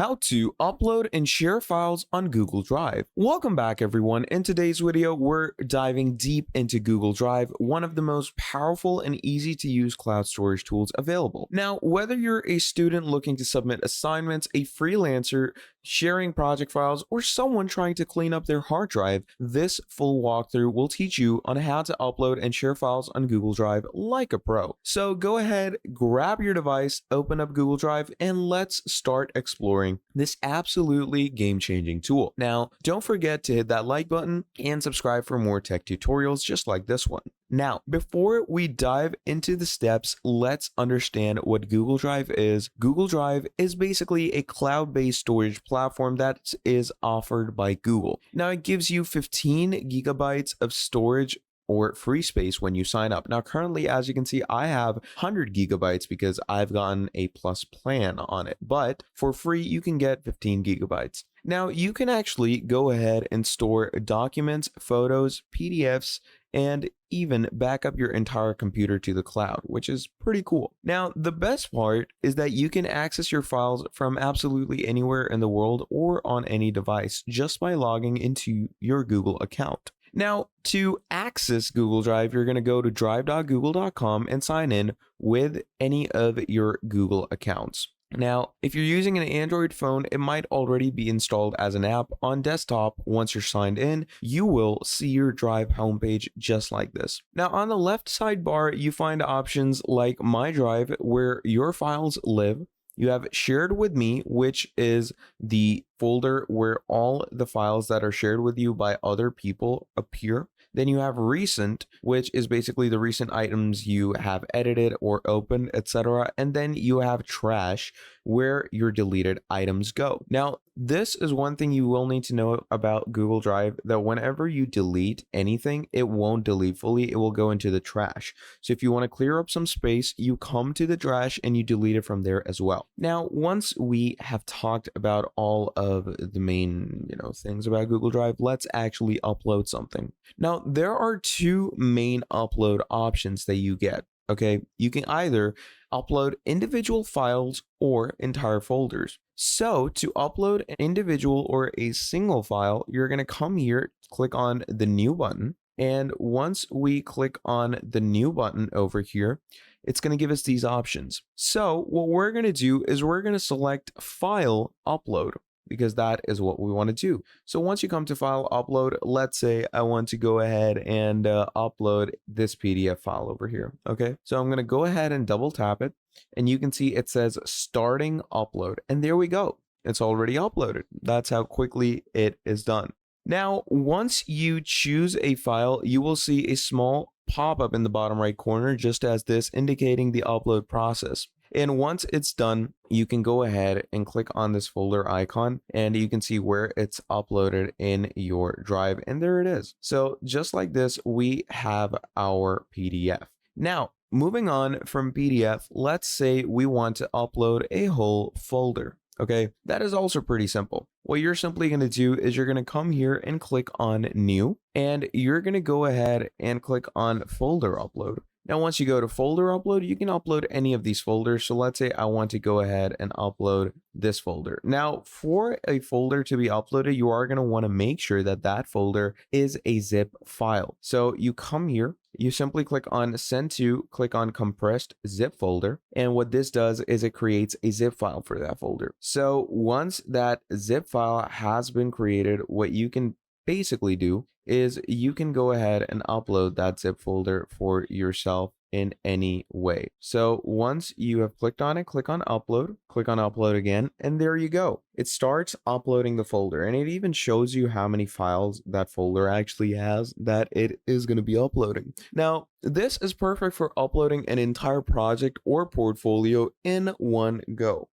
How to upload and share files on Google Drive. Welcome back everyone. In today's video, we're diving deep into Google Drive, one of the most powerful and easy to use cloud storage tools available. Now, whether you're a student looking to submit assignments, a freelancer sharing project files, or someone trying to clean up their hard drive, this full walkthrough will teach you on how to upload and share files on Google Drive like a pro. So go ahead, grab your device, open up Google Drive, and let's start exploring this absolutely game-changing tool. Now, don't forget to hit that like button and subscribe for more tech tutorials just like this one. Now, before we dive into the steps, let's understand what Google Drive is. Google Drive is basically a cloud-based storage platform that is offered by Google. Now, it gives you 15 gigabytes of storage or free space when you sign up. Now, currently, as you can see, I have 100 gigabytes because I've gotten a plus plan on it, but for free, you can get 15 gigabytes. Now, you can actually go ahead and store documents, photos, PDFs, and even back up your entire computer to the cloud, which is pretty cool. Now, the best part is that you can access your files from absolutely anywhere in the world or on any device just by logging into your Google account. Now, to access Google Drive, you're going to go to drive.google.com and sign in with any of your Google accounts. Now, if you're using an Android phone, it might already be installed as an app. On desktop, once you're signed in, you will see your Drive homepage just like this. Now, on the left sidebar, you find options like My Drive, where your files live. You have Shared with Me, which is the folder where all the files that are shared with you by other people appear. Then you have Recent, which is basically the recent items you have edited or opened, etc. And then you have Trash, where your deleted items go. Now, this is one thing you will need to know about Google Drive, that whenever you delete anything, it won't delete fully, it will go into the trash. So if you want to clear up some space, you come to the trash and you delete it from there as well. Now, once we have talked about all of the main, things about Google Drive, let's actually upload something. Now, there are two main upload options that you get. Okay, you can either upload individual files or entire folders. So to upload an individual or a single file, you're going to come here, click on the new button. And once we click on the new button over here, it's going to give us these options. So what we're going to do is we're going to select File Upload, because that is what we want to do. So once you come to File Upload, let's say I want to go ahead and upload this PDF file over here. Okay, so I'm going to go ahead and double tap it, and you can see it says starting upload, and there we go. It's already uploaded. That's how quickly it is done. Now, once you choose a file, you will see a small pop-up in the bottom right corner, just as this, indicating the upload process. And once it's done, you can go ahead and click on this folder icon, and you can see where it's uploaded in your drive, and there it is. So just like this, we have our PDF. Now, moving on from PDF, let's say we want to upload a whole folder. Okay, that is also pretty simple. What you're simply going to do is you're going to come here and click on New, and you're going to go ahead and click on Folder Upload. Now, once you go to Folder Upload, you can upload any of these folders. So let's say I want to go ahead and upload this folder. Now, for a folder to be uploaded, you are going to want to make sure that that folder is a zip file. So you come here, you simply click on Send To, click on Compressed Zip Folder. And what this does is it creates a zip file for that folder. So once that zip file has been created, what you can basically do is you can go ahead and upload that zip folder for yourself in any way. So once you have clicked on it, click on upload again, and there you go. It starts uploading the folder, and it even shows you how many files that folder actually has that it is going to be uploading. Now, this is perfect for uploading an entire project or portfolio in one go.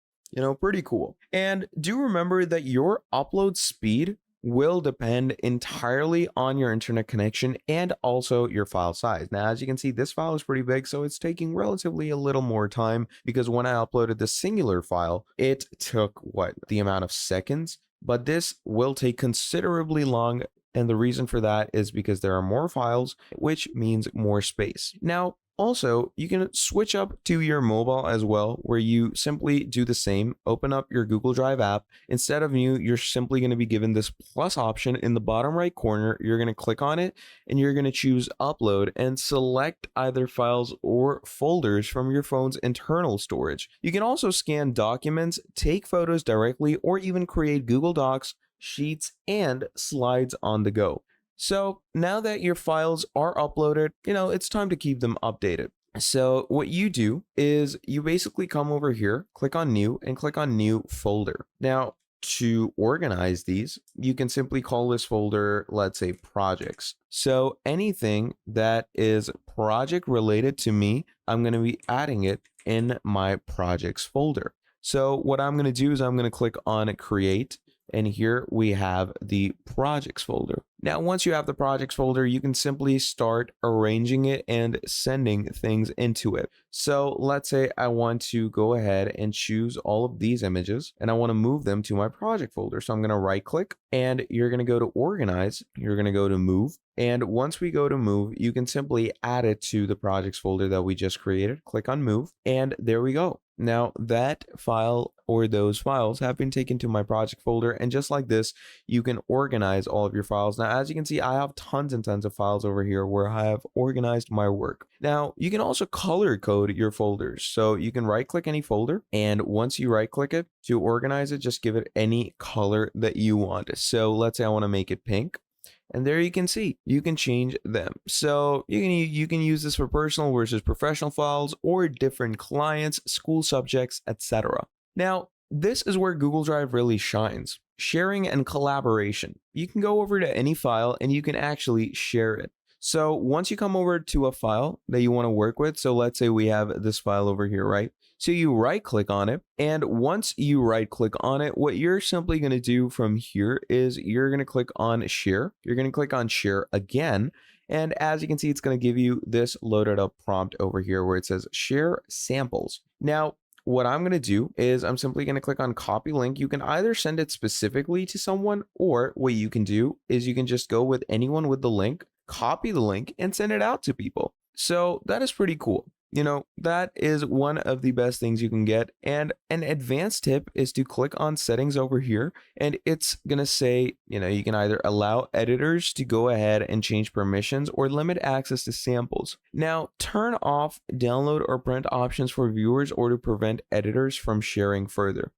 Pretty cool. And do remember that your upload speed will depend entirely on your internet connection and also your file size. Now, as you can see, this file is pretty big, so it's taking relatively a little more time, because when I uploaded the singular file, it took the amount of seconds, but this will take considerably long. And the reason for that is because there are more files, which means more space. Now, Also, you can switch up to your mobile as well, where you simply do the same. Open up your Google Drive app. Instead of new, you're simply going to be given this plus option in the bottom right corner. You're going to click on it and you're going to choose upload and select either files or folders from your phone's internal storage. You can also scan documents, take photos directly, or even create Google Docs, Sheets, and slides on the go. So now that your files are uploaded, it's time to keep them updated. So what you do is you basically come over here, click on new, and click on new folder. Now, to organize these, you can simply call this folder, let's say, projects. So anything that is project related to me, I'm going to be adding it in my projects folder. So what I'm going to do is I'm going to click on create. And here we have the projects folder. Now, once you have the projects folder, you can simply start arranging it and sending things into it. So let's say I want to go ahead and choose all of these images and I want to move them to my project folder. So I'm going to right click and you're going to go to organize. You're going to go to move. And once we go to move, you can simply add it to the projects folder that we just created. Click on move and there we go. Now that file or those files have been taken to my project folder, and just like this, you can organize all of your files. Now, as you can see, I have tons and tons of files over here where I have organized my work. Now, you can also color code your folders. So you can right click any folder, and once you right click it to organize it, just give it any color that you want. So let's say I want to make it pink. And there you can see, you can change them. So you can use this for personal versus professional files or different clients, school subjects, etc. Now, this is where Google Drive really shines. Sharing and collaboration. You can go over to any file and you can actually share it. So once you come over to a file that you want to work with, so let's say we have this file over here, right? So you right click on it, and once you right click on it, what you're simply going to do from here is you're going to click on share. You're going to click on share again. And as you can see, it's going to give you this loaded up prompt over here where it says share samples. Now, what I'm going to do is I'm simply going to click on copy link. You can either send it specifically to someone, or what you can do is you can just go with anyone with the link, copy the link, and send it out to people. So that is pretty cool. That is one of the best things you can get. And an advanced tip is to click on settings over here, and it's going to say, you can either allow editors to go ahead and change permissions or limit access to samples. Now, turn off download or print options for viewers or to prevent editors from sharing further.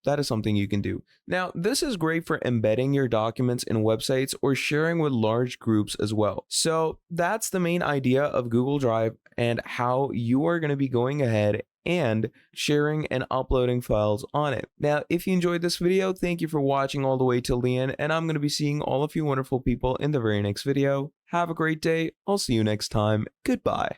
That is something you can do. Now, this is great for embedding your documents in websites or sharing with large groups as well. So that's the main idea of Google Drive and how you are going to be going ahead and sharing and uploading files on it. Now, if you enjoyed this video, thank you for watching all the way till the end, and I'm going to be seeing all of you wonderful people in the very next video. Have a great day. I'll see you next time. Goodbye.